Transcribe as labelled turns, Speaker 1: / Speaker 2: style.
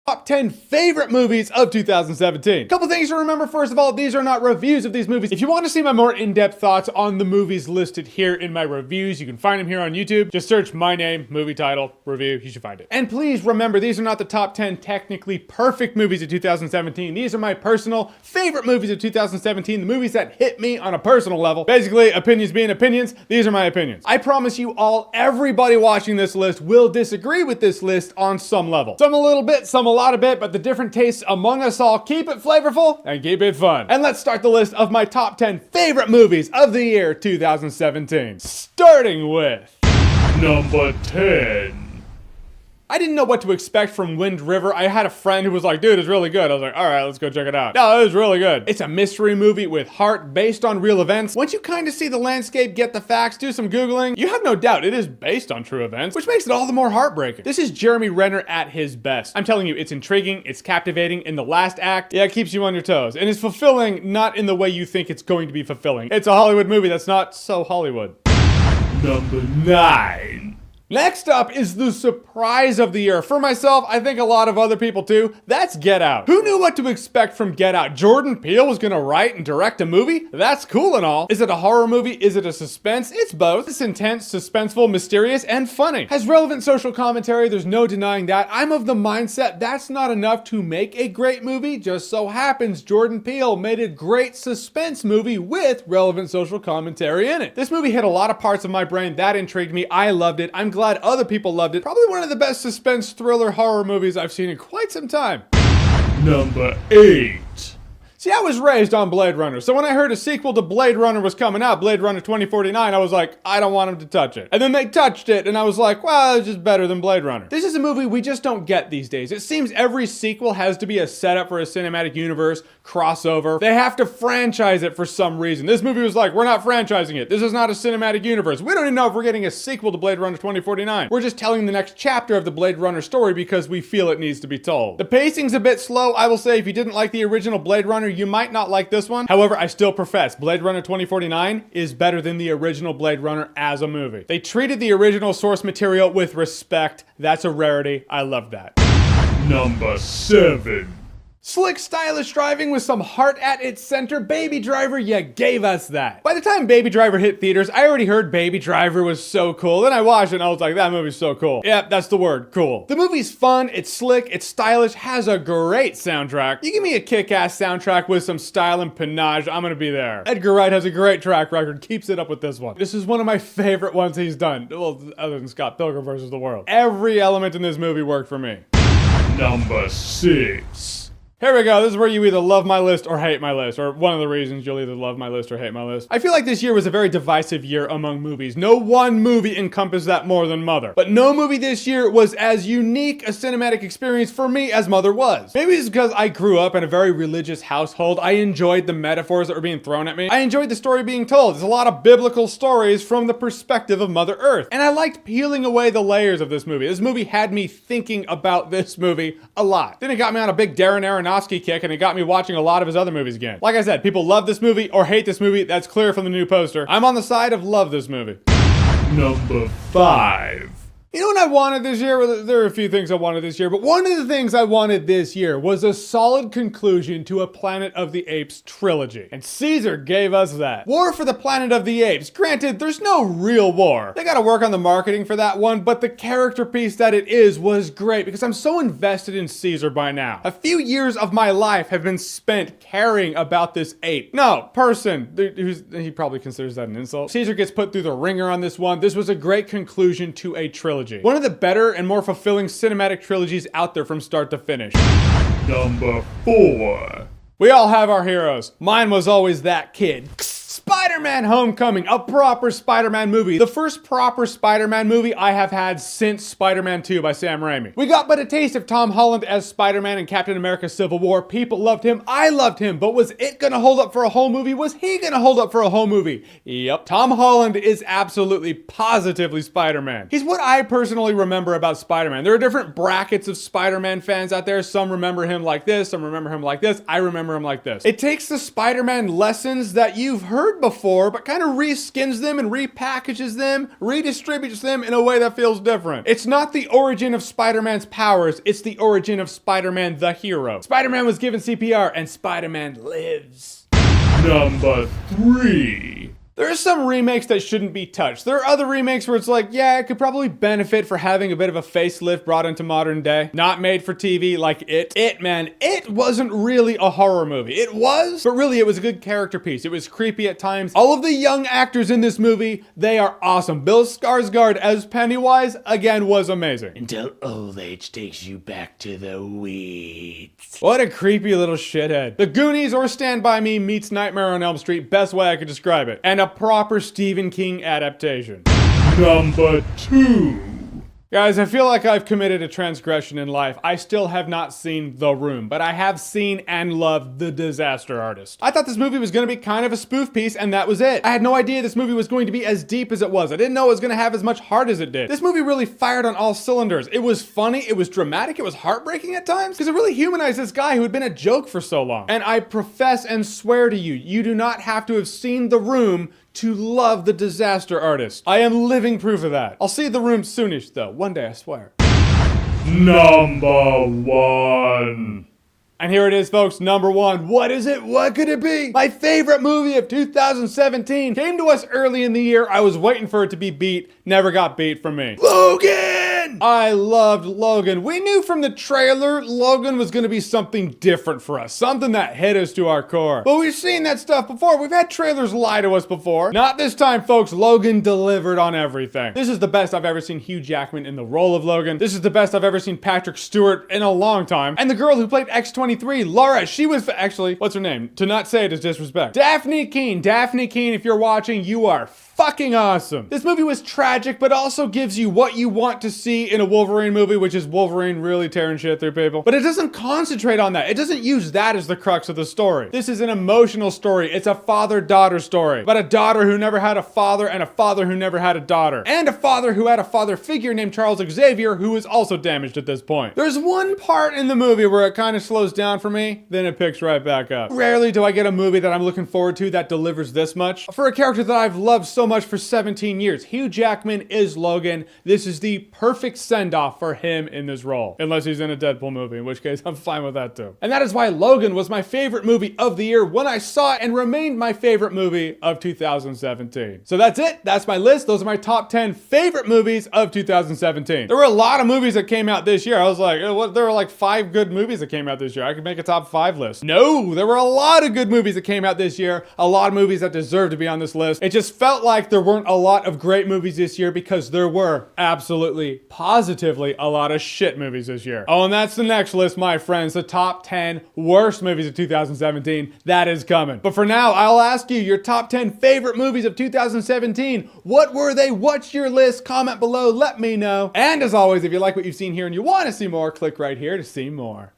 Speaker 1: Top 10 favorite movies of 2017. Couple things to remember. First of all, these are not reviews of these movies. If you want to see my more in-depth thoughts on the movies listed here in my reviews, you can find them here on YouTube. Just search my name, movie title, review, you should find it. And please remember, these are not the top 10 technically perfect movies of 2017. These are my personal favorite movies of 2017, the movies that hit me on a personal level. Basically, opinions being opinions, these are my opinions. I promise you all, everybody watching this list will disagree with this list on some level. Some a little bit, some a lot of bit, but the different tastes among us all keep it flavorful and keep it fun. And let's start the list of my top 10 favorite movies of the year 2017. Starting with number 10. I didn't know what to expect from Wind River. I had a friend who was like, dude, it's really good. I was like, all right, let's go check it out. No, it was really good. It's a mystery movie with heart based on real events. Once you kind of see the landscape, get the facts, do some Googling, you have no doubt it is based on true events, which makes it all the more heartbreaking. This is Jeremy Renner at his best. I'm telling you, it's intriguing, it's captivating. In the last act, yeah, it keeps you on your toes. And it's fulfilling, not in the way you think it's going to be fulfilling. It's a Hollywood movie that's not so Hollywood. Number 9. Next up is the surprise of the year. For myself, I think a lot of other people too, that's Get Out. Who knew what to expect from Get Out? Jordan Peele was gonna write and direct a movie? That's cool and all. Is it a horror movie? Is it a suspense? It's both. It's intense, suspenseful, mysterious, and funny. Has relevant social commentary, there's no denying that. I'm of the mindset that's not enough to make a great movie. Just so happens Jordan Peele made a great suspense movie with relevant social commentary in it. This movie hit a lot of parts of my brain that intrigued me. I loved it. I'm glad other people loved it. Probably one of the best suspense thriller horror movies I've seen in quite some time. Number 8. See, I was raised on Blade Runner, so when I heard a sequel to Blade Runner was coming out, Blade Runner 2049, I was like, I don't want them to touch it. And then they touched it, and I was like, well, it's just better than Blade Runner. This is a movie we just don't get these days. It seems every sequel has to be a setup for a cinematic universe, crossover. They have to franchise it for some reason. This movie was like, we're not franchising it. This is not a cinematic universe. We don't even know if we're getting a sequel to Blade Runner 2049. We're just telling the next chapter of the Blade Runner story because we feel it needs to be told. The pacing's a bit slow. I will say, if you didn't like the original Blade Runner, you might not like this one. However, I still profess Blade Runner 2049 is better than the original Blade Runner as a movie. They treated the original source material with respect. That's a rarity. I love that. Number 7. Slick, stylish driving with some heart at its center. Baby Driver, you gave us that. By the time Baby Driver hit theaters, I already heard Baby Driver was so cool. Then I watched it and I was like, that movie's so cool. Yep, that's the word, cool. The movie's fun, it's slick, it's stylish, has a great soundtrack. You give me a kick-ass soundtrack with some style and panache, I'm gonna be there. Edgar Wright has a great track record, keeps it up with this one. This is one of my favorite ones he's done. Well, other than Scott Pilgrim vs. the World. Every element in this movie worked for me. Number 6. Here we go. This is where you either love my list or hate my list, or one of the reasons you'll either love my list or hate my list. I feel like this year was a very divisive year among movies. No one movie encompassed that more than Mother. But no movie this year was as unique a cinematic experience for me as Mother was. Maybe it's because I grew up in a very religious household. I enjoyed the metaphors that were being thrown at me. I enjoyed the story being told. There's a lot of biblical stories from the perspective of Mother Earth. And I liked peeling away the layers of this movie. This movie had me thinking about this movie a lot. Then it got me on a big Darren Aronofsky kick, and it got me watching a lot of his other movies again. Like I said, people love this movie or hate this movie. That's clear from the new poster. I'm on the side of love this movie. Number 5. You know what I wanted this year? Well, there are a few things I wanted this year, but one of the things I wanted this year was a solid conclusion to a Planet of the Apes trilogy. And Caesar gave us that. War for the Planet of the Apes. Granted, there's no real war. They gotta work on the marketing for that one, but the character piece that it is was great because I'm so invested in Caesar by now. A few years of my life have been spent caring about this ape. No, person. He probably considers that an insult. Caesar gets put through the ringer on this one. This was a great conclusion to a trilogy. One of the better and more fulfilling cinematic trilogies out there from start to finish. Number 4. We all have our heroes. Mine was always that kid. Spider-Man Homecoming, a proper Spider-Man movie. The first proper Spider-Man movie I have had since Spider-Man 2 by Sam Raimi. We got but a taste of Tom Holland as Spider-Man in Captain America Civil War. People loved him. I loved him. But was it gonna hold up for a whole movie? Was he gonna hold up for a whole movie? Yep. Tom Holland is absolutely, positively Spider-Man. He's what I personally remember about Spider-Man. There are different brackets of Spider-Man fans out there. Some remember him like this. Some remember him like this. I remember him like this. It takes the Spider-Man lessons that you've heard before before, but kind of reskins them and repackages them, redistributes them in a way that feels different. It's not the origin of Spider-Man's powers, it's the origin of Spider-Man the hero. Spider-Man was given CPR and Spider-Man lives. Number 3. There are some remakes that shouldn't be touched. There are other remakes where it's like, yeah, it could probably benefit for having a bit of a facelift brought into modern day. Not made for TV like It. It wasn't really a horror movie. It was, but really it was a good character piece. It was creepy at times. All of the young actors in this movie, they are awesome. Bill Skarsgård as Pennywise, again, was amazing.
Speaker 2: Until old age takes you back to the weeds.
Speaker 1: What a creepy little shithead. The Goonies or Stand By Me meets Nightmare on Elm Street, best way I could describe it. And a proper Stephen King adaptation. Number 2. Guys, I feel like I've committed a transgression in life. I still have not seen The Room, but I have seen and loved The Disaster Artist. I thought this movie was going to be kind of a spoof piece, and that was it. I had no idea this movie was going to be as deep as it was. I didn't know it was going to have as much heart as it did. This movie really fired on all cylinders. It was funny, it was dramatic, it was heartbreaking at times, because it really humanized this guy who had been a joke for so long. And I profess and swear to you, you do not have to have seen The Room to love The Disaster Artist. I am living proof of that. I'll see The Room soonish though, one day I swear. Number 1. And here it is, folks, number 1. What is it? What could it be? My favorite movie of 2017 came to us early in the year. I was waiting for it to be beat. Never got beat from me. Logan! I loved Logan. We knew from the trailer Logan was going to be something different for us. Something that hit us to our core. But we've seen that stuff before. We've had trailers lie to us before. Not this time, folks. Logan delivered on everything. This is the best I've ever seen Hugh Jackman in the role of Logan. This is the best I've ever seen Patrick Stewart in a long time. And the girl who played X-23, Laura, she was actually, what's her name? To not say it is disrespect. Daphne Keane. Daphne Keane, if you're watching, you are fucking awesome. This movie was tragic, but also gives you what you want to see in a Wolverine movie, which is Wolverine really tearing shit through people. But it doesn't concentrate on that. It doesn't use that as the crux of the story. This is an emotional story. It's a father-daughter story about a daughter who never had a father and a father who never had a daughter. And a father who had a father figure named Charles Xavier who is also damaged at this point. There's one part in the movie where it kind of slows down for me, then it picks right back up. Rarely do I get a movie that I'm looking forward to that delivers this much. For a character that I've loved so much for 17 years, Hugh Jackman is Logan. This is the perfect send-off for him in this role. Unless he's in a Deadpool movie, in which case I'm fine with that too. And that is why Logan was my favorite movie of the year when I saw it and remained my favorite movie of 2017. So that's it. That's my list. Those are my top 10 favorite movies of 2017. There were a lot of movies that came out this year. I was like, there were like 5 good movies that came out this year. I could make a top 5 list. No, there were a lot of good movies that came out this year. A lot of movies that deserve to be on this list. It just felt like there weren't a lot of great movies this year because there were absolutely, positively a lot of shit movies this year. Oh, and that's the next list, my friends. The top 10 worst movies of 2017. That is coming. But for now, I'll ask you your top 10 favorite movies of 2017. What were they? What's your list? Comment below. Let me know. And as always, if you like what you've seen here and you want to see more, click right here to see more.